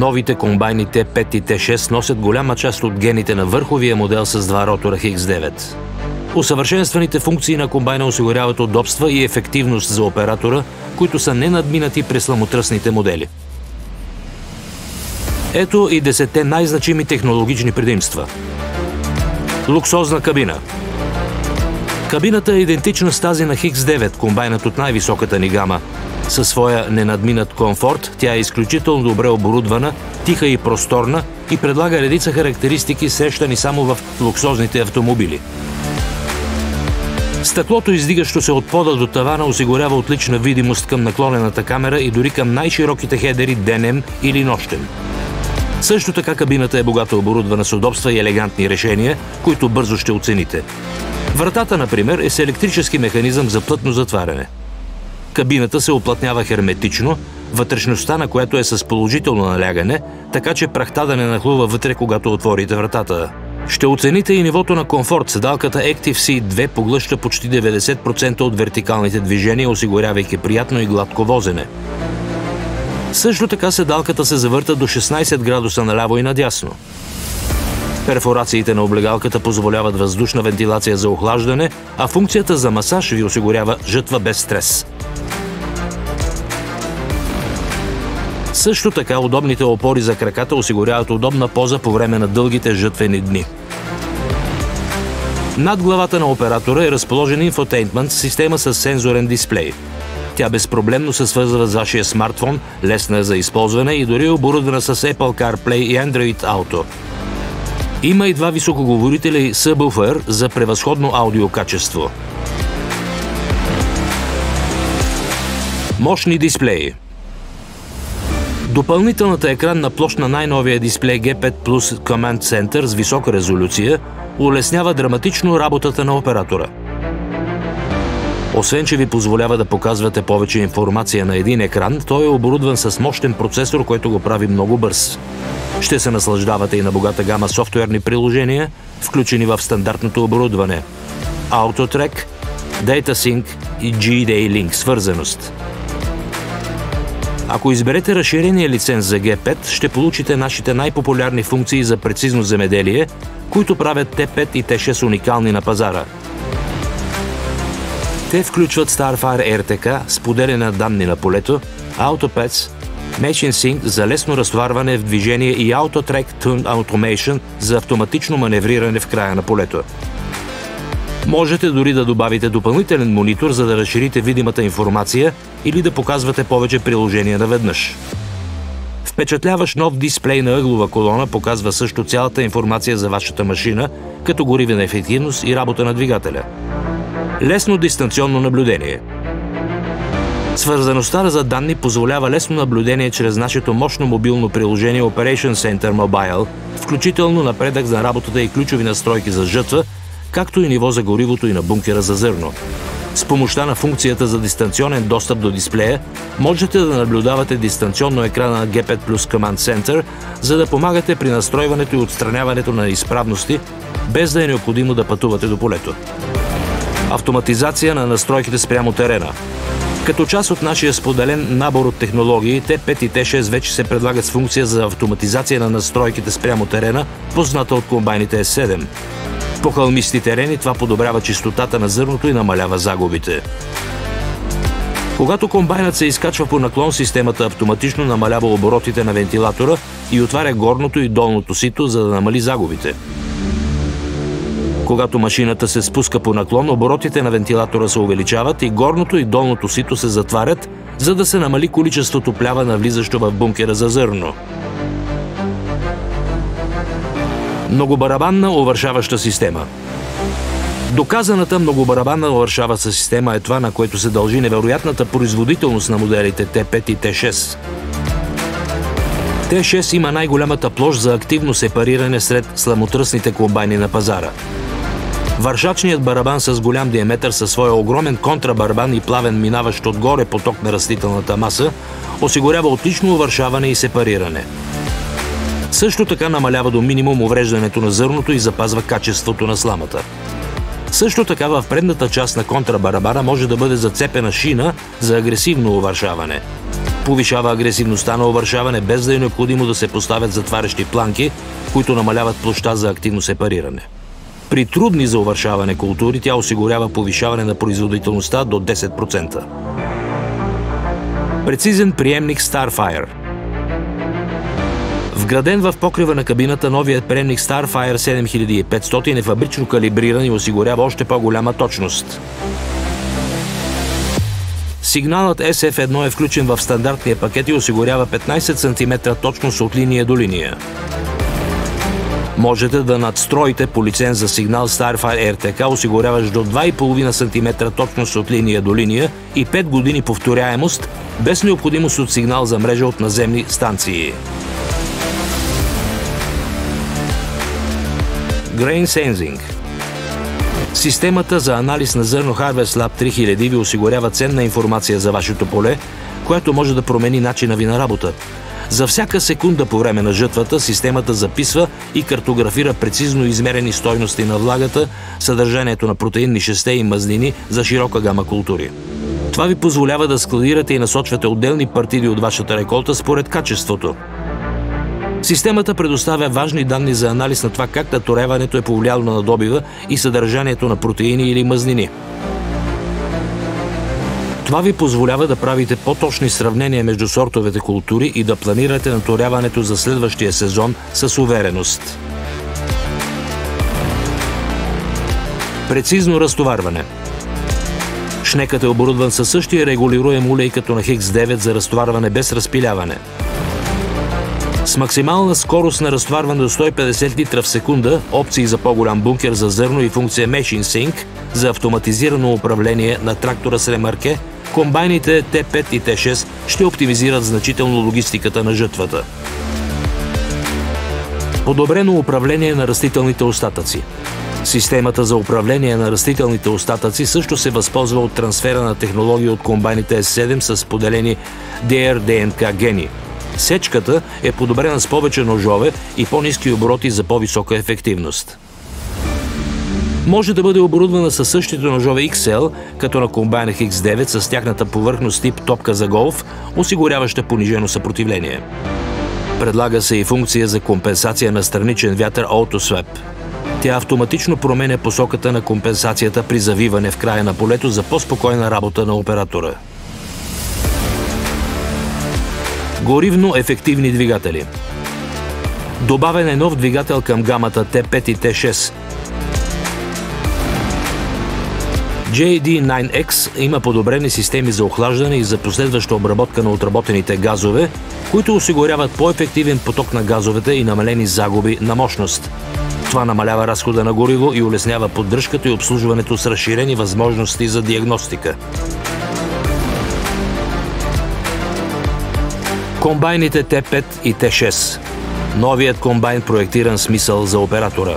Новите комбайни Т5 и Т6 носят голяма част от гените на върховия модел с два ротора X9. Усъвършенстваните функции на комбайна осигуряват удобства и ефективност за оператора, които са ненадминати при сламотръсните модели. Ето и 10 най-значими технологични предимства. Луксозна кабина. Кабината е идентична с тази на X9, комбайнът от най-високата ни гама. Със своя ненадминат комфорт, тя е изключително добре оборудвана, тиха и просторна и предлага редица характеристики, срещани само в луксозните автомобили. Стъклото, издигащо се от пода до тавана, осигурява отлична видимост към наклонената камера и дори към най-широките хедери денем или нощем. Също така кабината е богато оборудвана с удобства и елегантни решения, които бързо ще оцените. Вратата, например, е с електрически механизъм за плътно затваряне. Кабината се уплътнява херметично, вътрешността на която е с положително налягане, така че прахта да не нахлува вътре, когато отворите вратата. Ще оцените и нивото на комфорт. Седалката Active Seat 2 поглъща почти 90% от вертикалните движения, осигурявайки приятно и гладко возене. Също така седалката се завърта до 16 градуса наляво и надясно. Перфорациите на облегалката позволяват въздушна вентилация за охлаждане, а функцията за масаж ви осигурява жътва без стрес. Също така удобните опори за краката осигуряват удобна поза по време на дългите жътвени дни. Над главата на оператора е разположен инфотейнмент с система с сензорен дисплей. Тя безпроблемно се свързва с вашия смартфон, лесна е за използване и дори е оборудвана с Apple CarPlay и Android Auto. Има и два високоговорителя и subwoofer за превъзходно аудиокачество. Мощни дисплеи. Допълнителната екранна площ на най-новия дисплей G5 Plus Command Center с висока резолюция улеснява драматично работата на оператора. Освен че ви позволява да показвате повече информация на един екран, той е оборудван с мощен процесор, който го прави много бърз. Ще се наслаждавате и на богата гама софтуерни приложения, включени в стандартното оборудване: AutoTrack, DataSync и G-Day Link свързаност. Ако изберете разширения лиценз за G5, ще получите нашите най-популярни функции за прецизно земеделие, които правят Т5 и Т6 уникални на пазара. Те включват Starfire RTK, споделяне на данни на полето, AutoPads, Machine Sync за лесно разтоварване в движение и AutoTrack Tune Automation за автоматично маневриране в края на полето. Можете дори да добавите допълнителен монитор, за да разширите видимата информация или да показвате повече приложения наведнъж. Впечатляващ нов дисплей на ъглова колона показва също цялата информация за вашата машина, като горивна ефективност и работа на двигателя. Лесно дистанционно наблюдение. Свързаността за данни позволява лесно наблюдение чрез нашето мощно мобилно приложение Operation Center Mobile, включително напредък за работата и ключови настройки за жътва, както и ниво за горивото и на бункера за зърно. С помощта на функцията за дистанционен достъп до дисплея, можете да наблюдавате дистанционно екрана на G5 Plus Command Center, за да помагате при настройването и отстраняването на неизправности, без да е необходимо да пътувате до полето. Автоматизация на настройките спрямо терена. Като част от нашия споделен набор от технологии, Т5 и Т6 вече се предлагат с функция за автоматизация на настройките спрямо терена, позната от комбайните S7. По хълмисти терени това подобрява чистотата на зърното и намалява загубите. Когато комбайнът се изкачва по наклон, системата автоматично намалява оборотите на вентилатора и отваря горното и долното сито, за да намали загубите. Когато машината се спуска по наклон, оборотите на вентилатора се увеличават и горното и долното сито се затварят, за да се намали количеството плява, навлизащо в бункера за зърно. Многобарабанна увършаваща система. Доказаната многобарабанна увършаваща система е това, на което се дължи невероятната производителност на моделите Т5 и Т6. Т6 има най-голямата площ за активно сепариране сред сламотръсните комбайни на пазара. Вършачният барабан с голям диаметър със своя огромен контрабарабан и плавен минаващ отгоре поток на растителната маса осигурява отлично увършаване и сепариране. Също така намалява до минимум увреждането на зърното и запазва качеството на сламата. Също така в предната част на контрабарабана може да бъде зацепена шина за агресивно увършаване. Повишава агресивността на овършаване, без да е необходимо да се поставят затварящи планки, които намаляват площта за активно сепариране. При трудни за овършаване култури тя осигурява повишаване на производителността до 10%. Прецизен приемник Starfire. Вграден в покрива на кабината, новият приемник Starfire 7500 е фабрично калибриран и осигурява още по-голяма точност. Сигналът SF1 е включен в стандартния пакет и осигурява 15 см точност от линия до линия. Можете да надстроите по лиценз за сигнал Starfire RTK, осигуряващ до 2,5 см точност от линия до линия и 5 години повторяемост, без необходимост от сигнал за мрежа от наземни станции. Grain Sensing. Системата за анализ на зърно Harvest Lab 3000 ви осигурява ценна информация за вашето поле, която може да промени начина ви на работа. За всяка секунда по време на жътвата системата записва и картографира прецизно измерени стойности на влагата, съдържанието на протеинни шесте и мазнини за широка гама култури. Това ви позволява да складирате и насочвате отделни партиди от вашата реколта според качеството. Системата предоставя важни данни за анализ на това как наторяването е повлияло на добива и съдържанието на протеини или мазнини. Това ви позволява да правите по-точни сравнения между сортовете култури и да планирате наторяването за следващия сезон с увереност. Прецизно разтоварване. Шнекът е оборудван със същия регулируем улей като на X9 за разтоварване без разпиляване. С максимална скорост на разтоварване до 150 литра в секунда, опции за по-голям бункер за зърно и функция Machine Sync за автоматизирано управление на трактора с ремарке, комбайните T5 и T6 ще оптимизират значително логистиката на жътвата. Подобрено управление на растителните остатъци. Системата за управление на растителните остатъци също се възползва от трансфера на технологии от комбайните S7 с поделени DR-ДНК гени. Сечката е подобрена с повече ножове и по-ниски обороти за по-висока ефективност. Може да бъде оборудвана със същите ножове XL, като на комбайна X9 с тяхната повърхност тип топка за голф, осигуряваща понижено съпротивление. Предлага се и функция за компенсация на страничен вятър AutoSwap. Тя автоматично променя посоката на компенсацията при завиване в края на полето за по-спокойна работа на оператора. Горивно-ефективни двигатели. Добавен е нов двигател към гамата T5 и T6. JD9X има подобрени системи за охлаждане и за последваща обработка на отработените газове, които осигуряват по-ефективен поток на газовете и намалени загуби на мощност. Това намалява разхода на гориво и улеснява поддръжката и обслужването с разширени възможности за диагностика. Комбайните T5 и T6. Новият комбайн проектиран с мисъл за оператора.